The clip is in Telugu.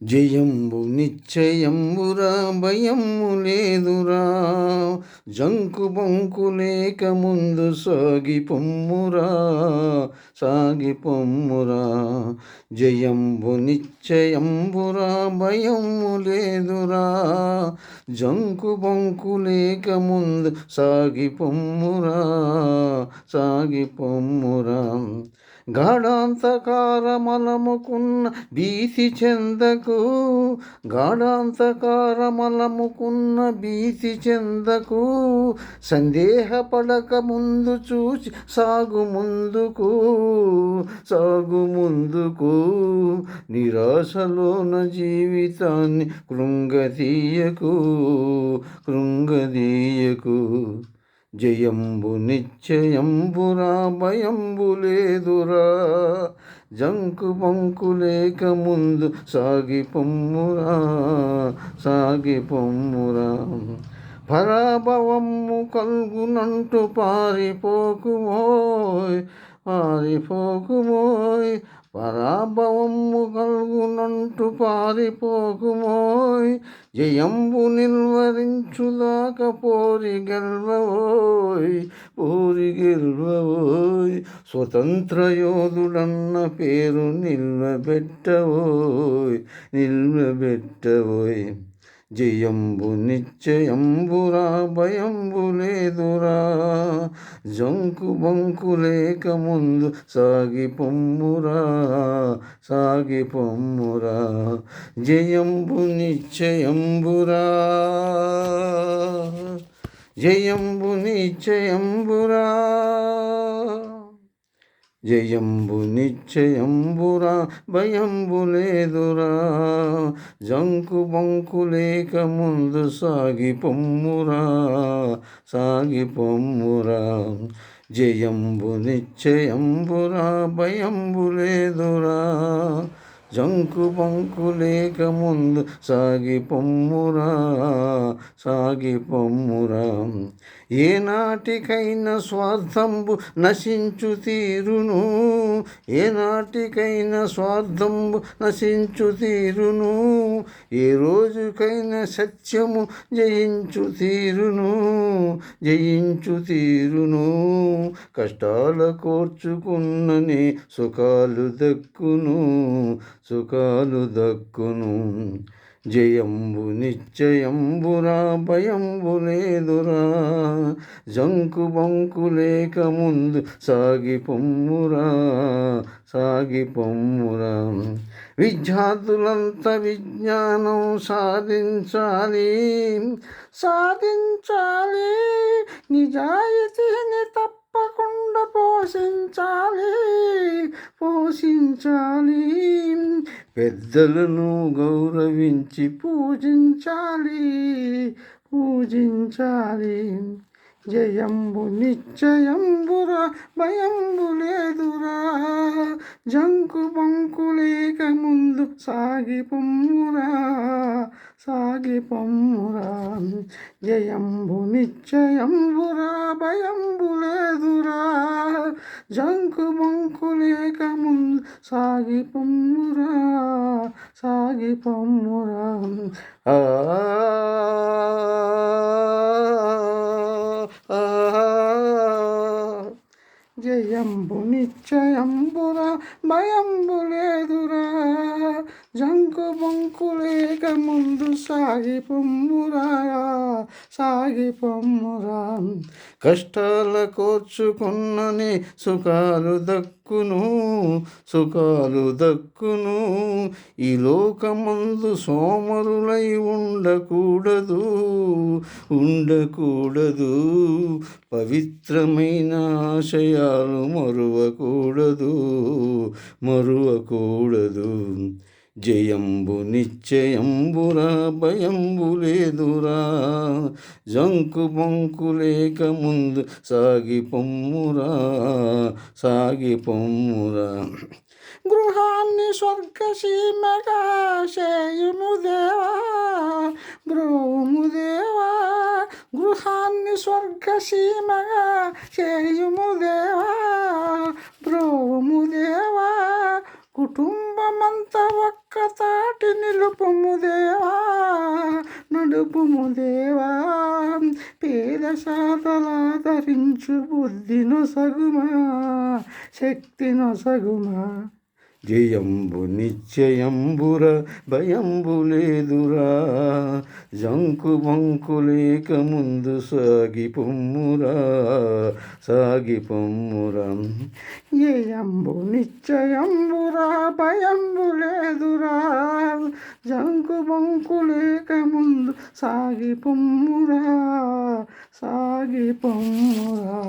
జయంబు నిశ్చయంబురా భయము లేదురా, జంకు బొంకు లేక ముందు సాగి పొమ్మురా, సాగి పొమ్మురా. జయంబు నిశ్చయంబురా భయము లేదురా, జంకు బొంకు లేక ముందు సాగి పొమ్మురా, సాగి పొమ్మురా. గాఢాంతకారమలముకున్న భీతి చెందకు, గాఢాంతకారమలముకున్న భీతి చెందకు. సందేహపడక ముందు చూచి సాగు ముందుకు, సాగు ముందుకు. నిరాశలోన జీవితాన్ని కృంగదీయకు, కృంగదీయకు. జయంబు నిశ్చయంబురా భయంబు లేదురా, జంకు బొంకు లేక ముందు సాగి పొమ్మురా, సాగి పొమ్మురా. పరాభవము కల్గునంటూ పారిపోకుమోయ్, పారిపోకుమోయ్. పరాభవము కల్గునంటూ పారిపోకుమోయ్. జయంబు నిల్వరించుదాక పోరి గెల్వవోయ్, పోరి గెల్వవోయ్. స్వతంత్ర యోధుడన్న పేరు నిల్వబెట్టవోయ్, నిల్వబెట్టవోయ్. జయంబు నిశ్చయంబురా భయంబు లేదురా, జంకు బొంకు లేక ముందు సాగి పొమ్మురా, సాగి పొమ్మురా. జయంబు నిశ్చయంబురా, జయంబు నిశ్చయంబురా, జయంబు నిశ్చయంబురా భయంబు లేదురా, జంకు బొంకు లేక ముందు సాగి పొమ్మురా, సాగి పొమ్మురా. జయంబు నిశ్చయంబురా భయంబు లేదురా, జంకు బొంకు లేక ముందు సాగి పొమ్మురా, సాగి పొమ్మురా. ఏనాటికైనా స్వార్థంబు నశించు తీరును, ఏనాటికైనా స్వార్థంబు నశించు తీరును. ఏ రోజుకైనా సత్యము జయించు తీరును, జయించు తీరును. కష్టాల కోర్చుకున్ననే సుఖాలు దక్కును, సుఖాలు దక్కును. జయంబు నిశ్చయంబురా భయంబు లేదురా, జంకు బొంకు లేక ముందు సాగి పొమ్మురా, సాగి పొమ్మురా. విద్యార్థులంతా విజ్ఞానం సాధించాలి, సాధించాలి. నిజాయితీని తప్పకుండా పోషించాలి, పోషించాలి. పెద్దలను గౌరవించి పూజించాలి, పూజించాలి. జయంబు నిశ్చయంబురా భయంబు లేదురా, జంకు బొంకు లేక ముందు సాగి పొమ్మురా, సాగి పొమ్మురా. జయంబు నిశ్చయంబురా భయంబు లేదురా, జంకు బొంకు లేక ముందు సాగి పొమ్మురా, సాగి పొమ్మురా. జయంబు నిశ్చయంబురా భయంబు లేదురా, జంకు బొంకు లేక ముందు సాగి పొమ్మురా, సాగి పొమ్మురా. కష్టాల కోర్చుకున్ననే సుఖాలు దక్కును, సుఖాలు దక్కును. ఈ లోకమందు సోమరులై ఉండకూడదు, ఉండకూడదు. పవిత్రమైన ఆశయాలు మరువకూడదు, మరువకూడదు. జయంబు నిశ్చయంబురా భయంబు లేదురా, జంకు బొంకు లేక ముందు సాగి పొమ్మురా, సాగి పొమ్మురా. గృహాన్ని స్వర్గసీమగా చేయుము దేవా, బ్రోము దేవా. గృహాన్ని స్వర్గసీమగా చేయుము దేవా, బ్రోము దేవా. కుటుంబమంతా ఒక్కతాటి నిలుపు తెలుపుము దేవా పేద శాతలాదరించు బుద్ధి నొసగుమా శక్తి నొసగుమా. జయంబు నిశ్చయంబుర భయంబు లేదురా జంకు బంకు లేక ముందు సాగి పొమ్మురా సాగి పొమ్మురా. జయంబు నిశ్చయంబురా భయంబు లేదురా జంకు బొంకు లేక ముందు సాగి పొమ్మురా సాగి పొమ్మురా.